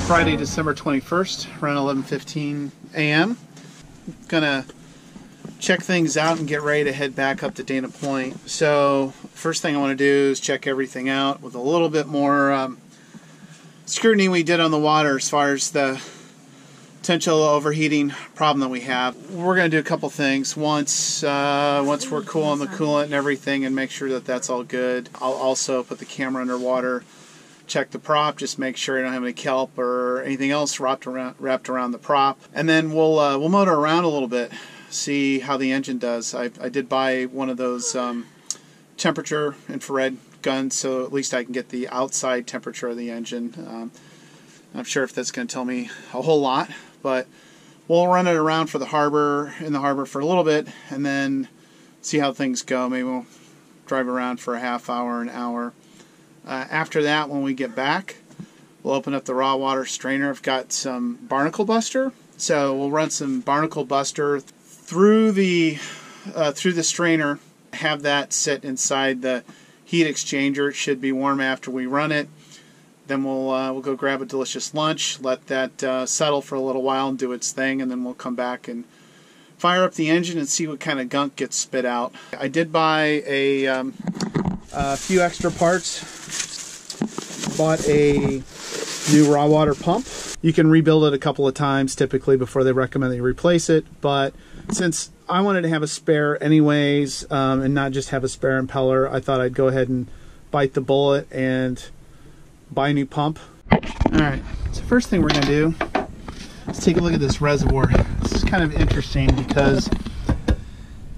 Friday, December 21st, around 11:15 a.m. Gonna check things out and get ready to head back up to Dana Point. So first thing I want to do is check everything out with a little bit more scrutiny we did on the water as far as the potential overheating problem that we have. We're going to do a couple things. Once we're cooling the coolant and everything and make sure that that's all good, I'll also put the camera underwater, check the prop, just make sure I don't have any kelp or anything else wrapped around the prop, and then we'll motor around a little bit, see how the engine does. I did buy one of those temperature infrared guns, so at least I can get the outside temperature of the engine. Not sure if that's going to tell me a whole lot, but we'll run it around for the harbor for a little bit, and then see how things go. Maybe we'll drive around for a half hour, an hour. After that, when we get back, we'll open up the raw water strainer. I've got some barnacle buster, so we'll run some barnacle buster through the strainer. Have that sit inside the heat exchanger. It should be warm after we run it. Then we'll go grab a delicious lunch, let that settle for a little while and do its thing, and then we'll come back and fire up the engine and see what kind of gunk gets spit out. I did buy a few extra parts. Bought a new raw water pump. You can rebuild it a couple of times typically before they recommend that you replace it, but since I wanted to have a spare anyways, and not just have a spare impeller, I thought I'd go ahead and bite the bullet and buy a new pump. Alright, so first thing we're going to do is take a look at this reservoir. This is kind of interesting because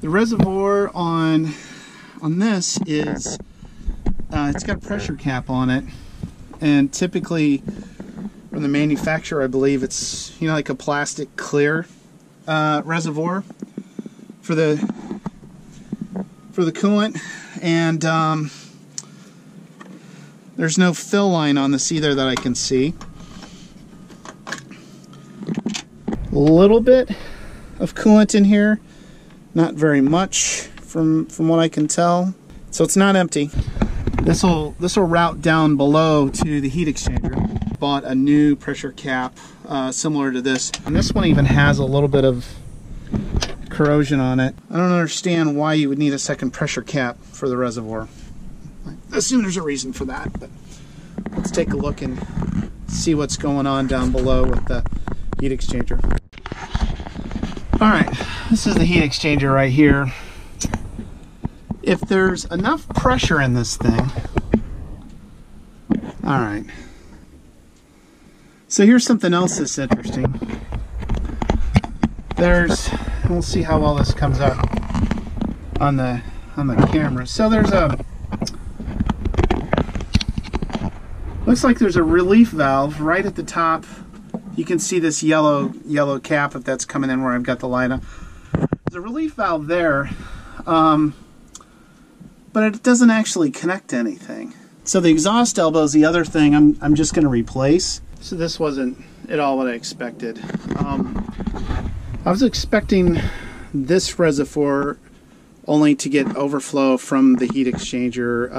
the reservoir on this is it's got a pressure cap on it, and typically from the manufacturer I believe it's like a plastic clear reservoir for the coolant, and there's no fill line on this either that I can see. A little bit of coolant in here, not very much from what I can tell, so it's not empty. This will route down below to the heat exchanger. Bought a new pressure cap similar to this, and this one even has a little bit of corrosion on it. I don't understand why you would need a second pressure cap for the reservoir. I assume there's a reason for that, but let's take a look and see what's going on down below with the heat exchanger. Alright, this is the heat exchanger right here. If there's enough pressure in this thing, alright, so here's something else that's interesting. We'll see how well this comes out on the camera. So there's looks like there's a relief valve right at the top. You can see this yellow cap if that's coming in where I've got the light on. There's a relief valve there, but it doesn't actually connect to anything. So the exhaust elbow is the other thing I'm just going to replace. So this wasn't at all what I expected. I was expecting this reservoir only to get overflow from the heat exchanger.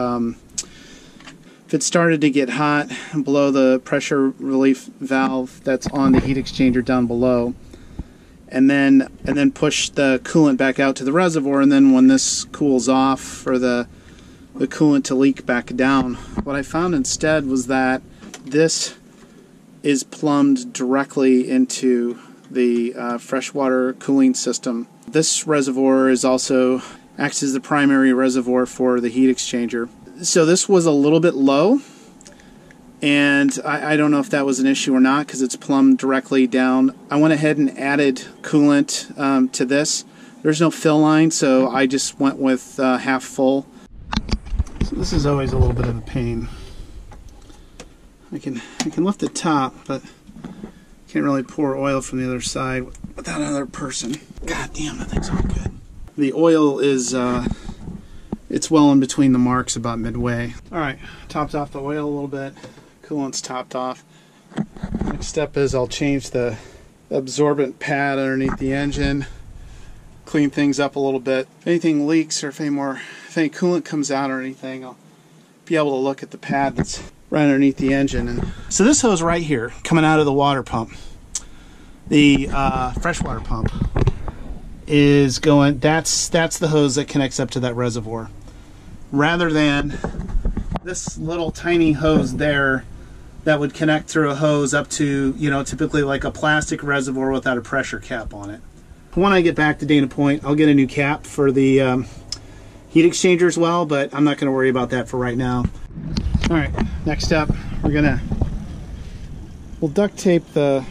If it started to get hot below the pressure relief valve that's on the heat exchanger down below, and then push the coolant back out to the reservoir, and then when this cools off, for the coolant to leak back down. What I found instead was that this is plumbed directly into the freshwater cooling system. This reservoir acts as the primary reservoir for the heat exchanger. So this was a little bit low, and I don't know if that was an issue or not because it's plumbed directly down. I went ahead and added coolant to this. There's no fill line, so I just went with half full. So this is always a little bit of a pain. I can lift the top, but can't really pour oil from the other side without another person. God damn, that thing's all good. The oil is it's well in between the marks about midway. Alright, topped off the oil a little bit. Coolant's topped off. Next step is I'll change the absorbent pad underneath the engine, clean things up a little bit. If anything leaks or if any coolant comes out or anything, I'll be able to look at the pad that's right underneath the engine. And so this hose right here, coming out of the water pump, the freshwater pump, is going, that's the hose that connects up to that reservoir, rather than this little tiny hose there that would connect through a hose up to, you know, typically like a plastic reservoir without a pressure cap on it. When I get back to Dana Point, I'll get a new cap for the heat exchanger as well, but I'm not going to worry about that for right now. All right, next up, we'll duct tape the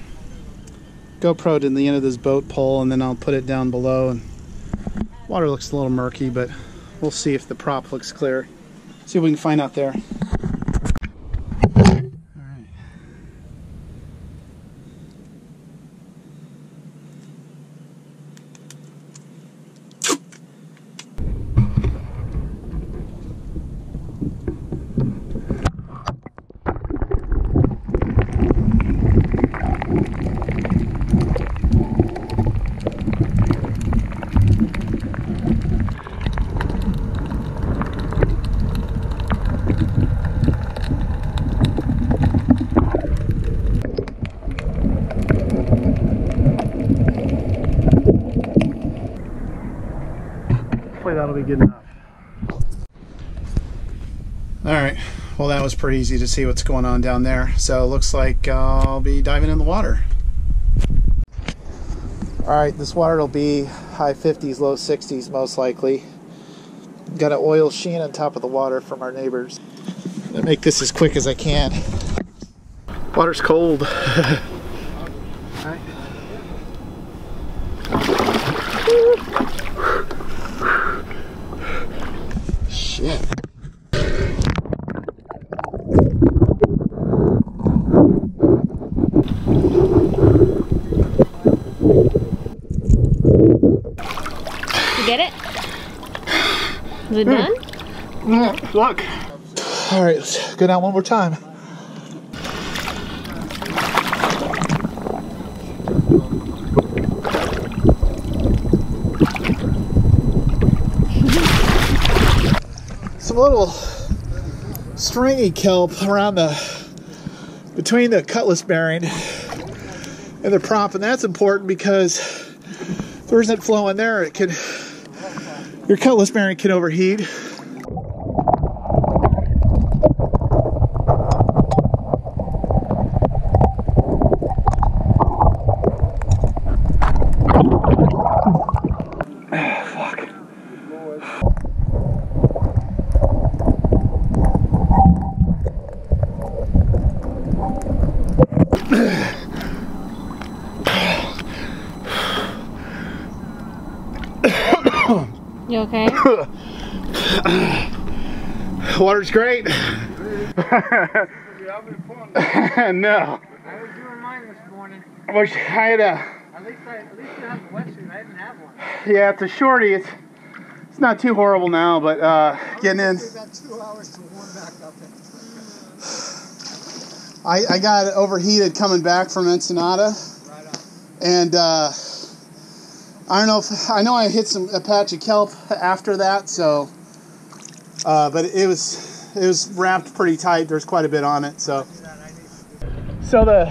GoPro to the end of this boat pole, and then I'll put it down below. And water looks a little murky, but we'll see if the prop looks clear. See what we can find out there. That'll be good enough. Alright, well that was pretty easy to see what's going on down there. So it looks like I'll be diving in the water. Alright, this water will be high 50s, low 60s most likely. Got an oil sheen on top of the water from our neighbors. I'm gonna make this as quick as I can. Water's cold. Alright. Shit. You get it? Is it done? Look. All right, let's go down one more time. Some little stringy kelp around between the cutlass bearing and the prop, and that's important because if there isn't flow in there, your cutlass bearing can overheat. You okay? Water's great. No. I was doing mine this morning. I wish I had At least you have a wetsuit. I didn't have one. Yeah, it's a shorty. It's not too horrible now, but getting in. About 2 hours to warm back up. I got overheated coming back from Ensenada, Right on. and I don't know if I hit a patch of kelp after that, so but it was wrapped pretty tight. There's quite a bit on it, so the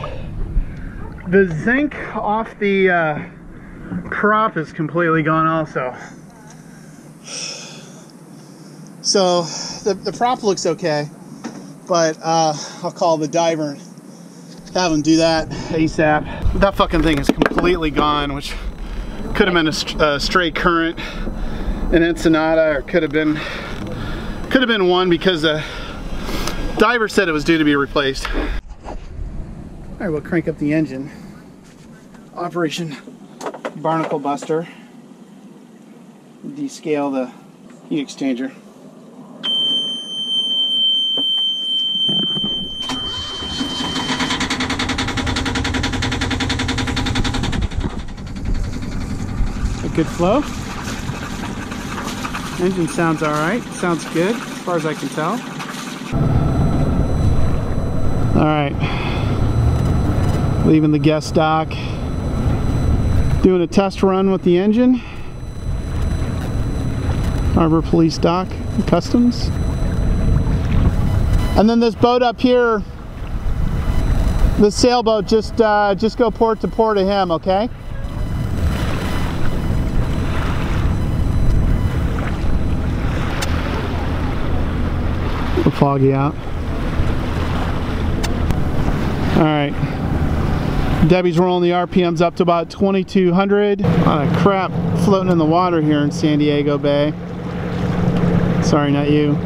zinc off the prop is completely gone also. So the prop looks okay, but I'll call the diver and have him do that ASAP. That fucking thing is completely gone, which could have been a straight current in Ensenada, or could have been one because the diver said it was due to be replaced. All right, we'll crank up the engine. Operation Barnacle Buster. Descale the heat exchanger. Good flow. Engine sounds all right. Sounds good as far as I can tell. All right. Leaving the guest dock. Doing a test run with the engine. Harbor Police Dock, Customs. And then this boat up here, the sailboat, just go port to port of him, okay? Foggy out. All right, Debbie's rolling the RPMs up to about 2,200. A lot of crap floating in the water here in San Diego Bay. Sorry, not you.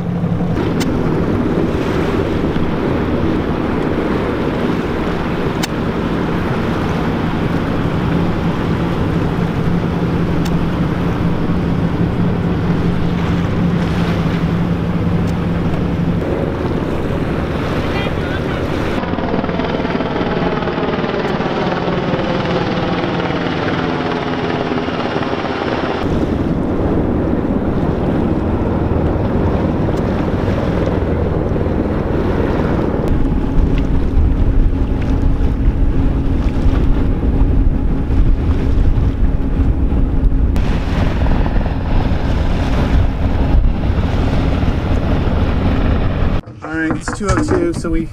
It's 2:02, so we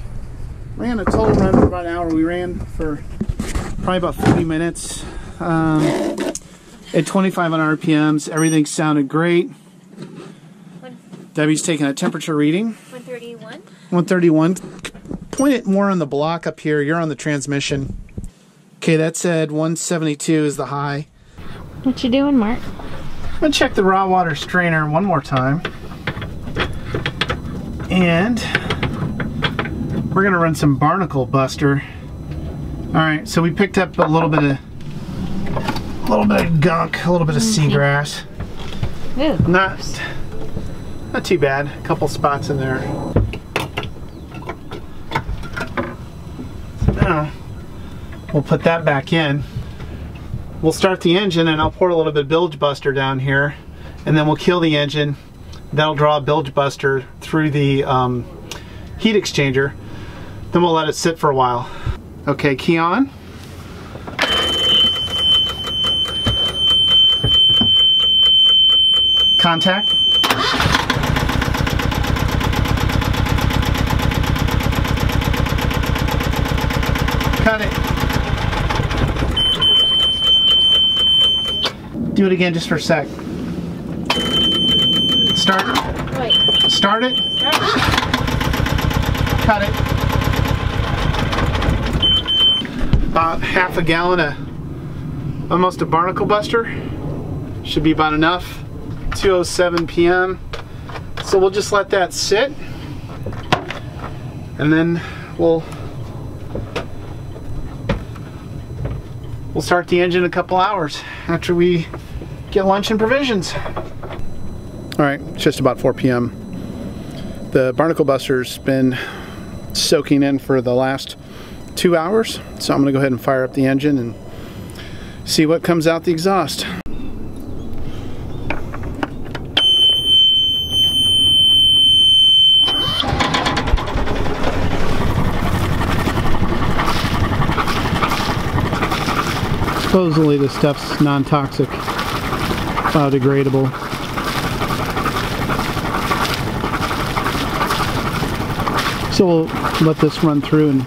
ran a total run for about an hour. We ran for probably about 30 minutes at 2,500 RPMs. Everything sounded great. Debbie's taking a temperature reading. 131. 131. Point it more on the block up here. You're on the transmission. Okay, that said 172 is the high. What you doing, Mark? I'm gonna check the raw water strainer one more time. And we're gonna run some barnacle buster. All right, so we picked up a little bit of gunk, a little bit of seagrass. Ew. Not too bad. A couple spots in there. So now we'll put that back in. We'll start the engine, and I'll pour a little bit of bilge buster down here, and then we'll kill the engine. That'll draw a bilge buster through the heat exchanger. Then we'll let it sit for a while. Okay, key on. Contact. Cut it. Do it again just for a sec. Start. Wait. Start it. Start it. Cut it. About half a gallon of almost a barnacle buster. Should be about enough. 2:07 p.m. So we'll just let that sit, and then we'll start the engine in a couple hours after we get lunch and provisions. All right, it's just about 4 p.m. The barnacle buster's been soaking in for the last 2 hours, so I'm gonna go ahead and fire up the engine and see what comes out the exhaust. Supposedly this stuff's non-toxic, biodegradable. So we'll let this run through and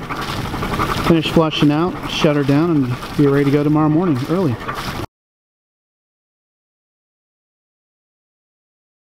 finish flushing out, shut her down, and be ready to go tomorrow morning early.